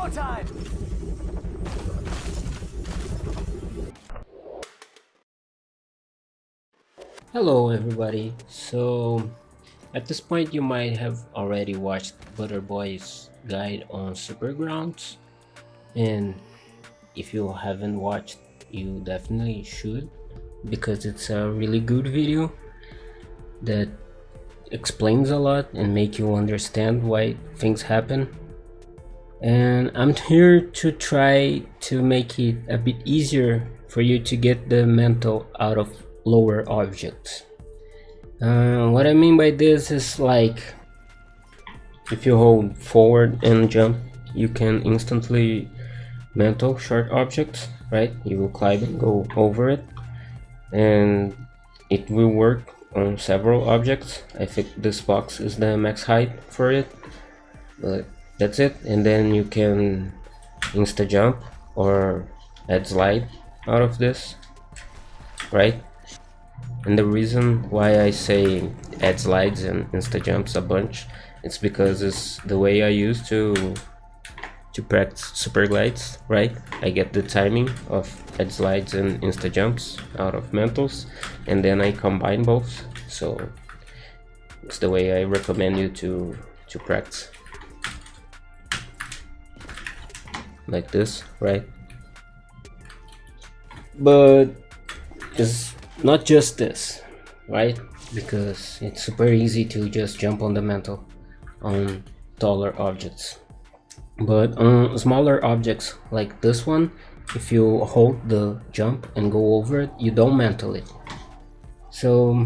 Showtime! Hello everybody. So at this point you might have already watched Butterboy's guide on supergrounds, and if you haven't watched, you definitely should, because it's a really good video that explains a lot and make you understand why things happen. And I'm here to try to make it a bit easier for you to get the mantle out of lower objects. What I mean by this is, like, if you hold forward and jump, you can instantly mantle short objects, right? You will climb and go over it, and it will work on several objects. I think this box is the max height for it, but that's it. And then you can insta jump or add slide out of this, right? And the reason why I say add slides and insta jumps a bunch, it's because it's the way I use to practice super glides, right? I get the timing of add slides and insta jumps out of mantles, and then I combine both. So it's the way I recommend you to practice, like this, right? But it's not just this, right? Because it's super easy to just jump on the mantle on taller objects, but on smaller objects like this one, if you hold the jump and go over it, you don't mantle it. So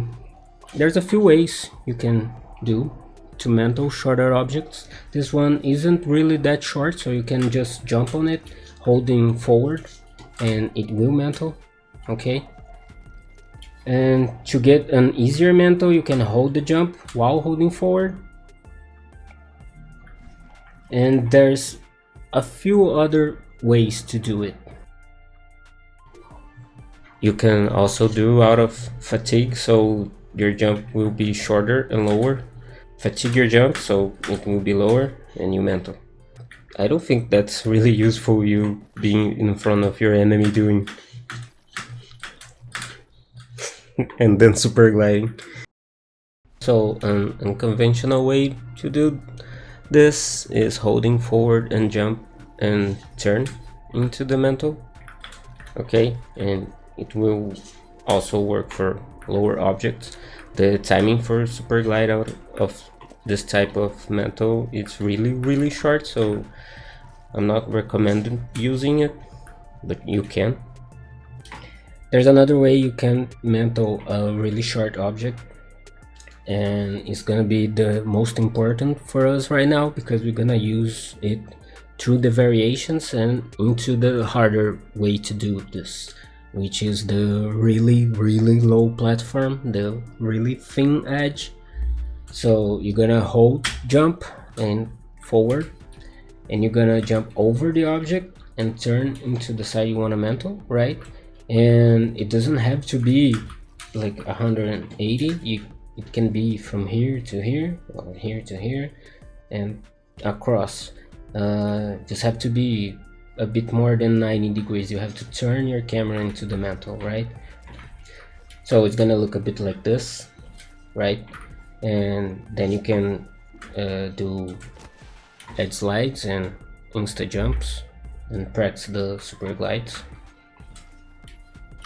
there's a few ways you can do to mantle shorter objects. This one isn't really that short, so you can just jump on it holding forward and it will mantle, okay? And to get an easier mantle, you can hold the jump while holding forward. And there's a few other ways to do it. You can also do out of fatigue, so your jump will be shorter and lower. Fatigue your jump so it will be lower and you mantle. I don't think that's really useful, you being in front of your enemy doing and then super gliding. So an unconventional way to do this is holding forward and jump and turn into the mantle, okay? And it will also work for lower objects. The timing for super glide out of this type of mantle, it's really short, so I'm not recommending using it, but you can. There's another way you can mantle a really short object, and it's gonna be the most important for us right now, because we're gonna use it through the variations and into the harder way to do this, which is the really low platform, the really thin edge. So you're gonna hold jump and forward, and you're gonna jump over the object and turn into the side you want to mantle, right? And it doesn't have to be like 180. It can be from here to here, or here to here, and across. Just have to be a bit more than 90 degrees. You have to turn your camera into the mantle, right? So it's gonna look a bit like this, right? And then you can do add slides and insta jumps and practice the super glides.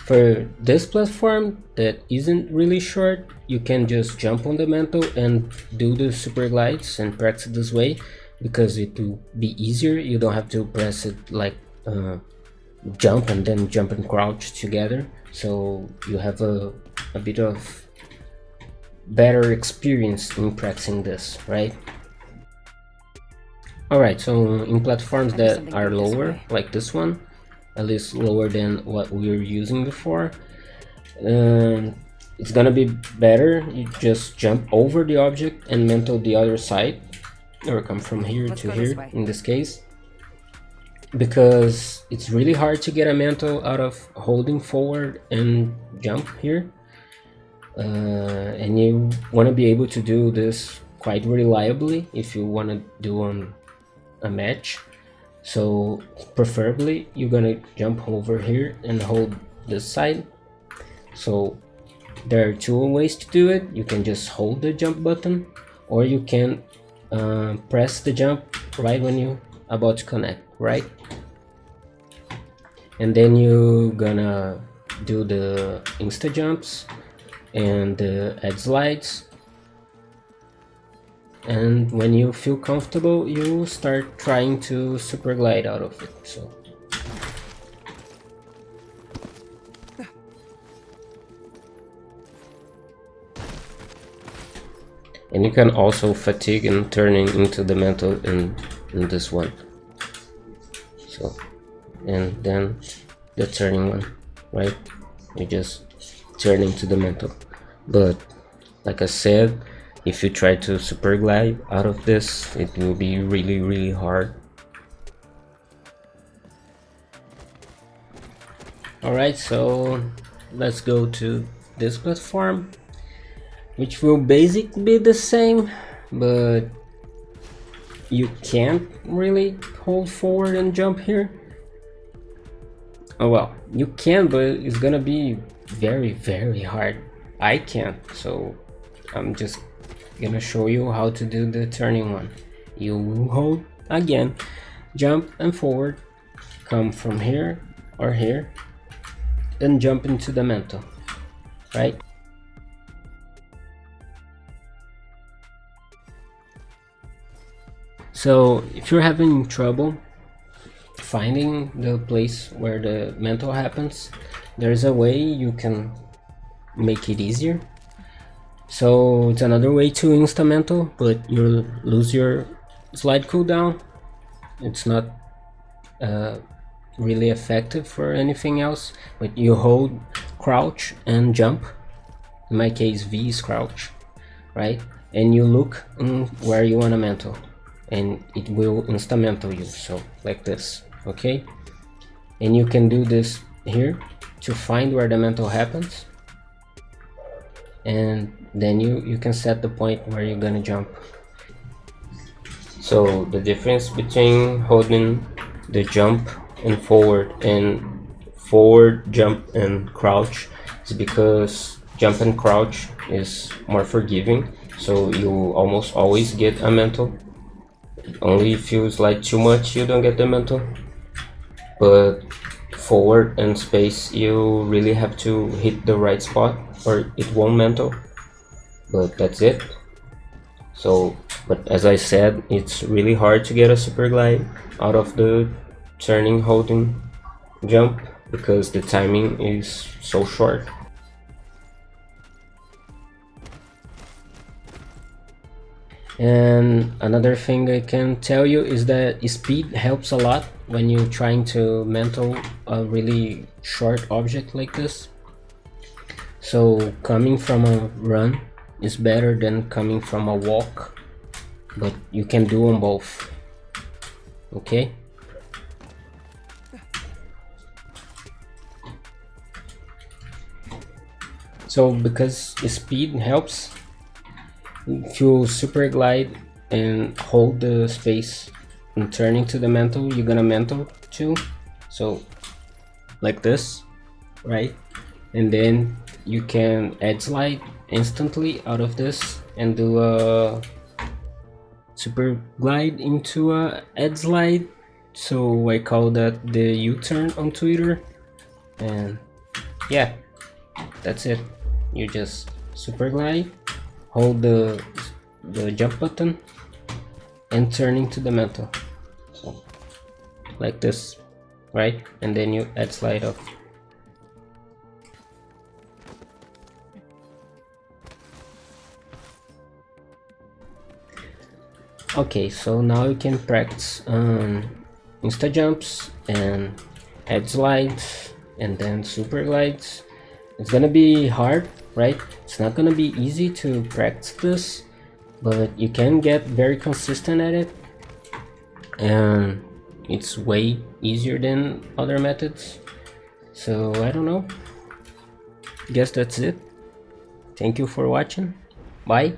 For this platform that isn't really short, you can just jump on the mantle and do the super glides and practice this way, because it will be easier. You don't have to press it like jump and then jump and crouch together, so you have a bit of better experience in practicing this, right? Alright, so in platforms that are lower, like this one, at least lower than what we were using before, it's gonna be better. You just jump over the object and mantle the other side, or come from here to here in this case, because it's really hard to get a mantle out of holding forward and jump here, and you want to be able to do this quite reliably if you want to do on a match. So preferably you're gonna jump over here and hold this side. So there are two ways to do it. You can just hold the jump button, or you can press the jump right when you about to connect, right? And then you're gonna do the insta jumps and the edge slides, and when you feel comfortable you start trying to super glide out of it. So and you can also fatigue and turning into the mantle in this one. So and then the turning one, right? You just turn into the mantle. But like I said, if you try to super glide out of this, it will be really hard. Alright, so let's go to this platform, which will basically be the same, but you can't really hold forward and jump here. Oh well, you can, but it's gonna be very hard. I can't, so I'm just gonna show you how to do the turning one. You hold again, jump and forward, come from here or here, and jump into the mantle, right? So if you're having trouble finding the place where the mantle happens, there's a way you can make it easier. So it's another way to insta-mantle, but you'll lose your slide cooldown. It's not really effective for anything else, but you hold crouch and jump. In my case, V is crouch, right? And you look where you want to mantle, and it will insta-mantle you, so like this, okay? And you can do this here to find where the mantle happens, and then you can set the point where you're gonna jump. So the difference between holding the jump and forward jump and crouch is because jump and crouch is more forgiving, so you almost always get a mantle. Only if you slide too much you don't get the mantle, but forward and space you really have to hit the right spot or it won't mantle. But that's it. So, but as I said, it's really hard to get a super glide out of the turning, holding, jump, because the timing is so short. And another thing I can tell you is that speed helps a lot when you're trying to mantle a really short object like this. So coming from a run is better than coming from a walk, but you can do them both, okay? So because speed helps, if you super glide and hold the space and turn into the mantle, you're gonna mantle too. So like this, right? And then you can edge slide instantly out of this and do a super glide into a edge slide. So I call that the U-turn on Twitter. And yeah, that's it. You just super glide, hold the jump button and turn into the mantle, so like this, right? And then you edge slide off. Okay, so now you can practice insta jumps and edge slides and then super glides. It's gonna be hard, right? It's not gonna be easy to practice this, but you can get very consistent at it, and it's way easier than other methods. So I don't know, guess that's it. Thank you for watching. Bye.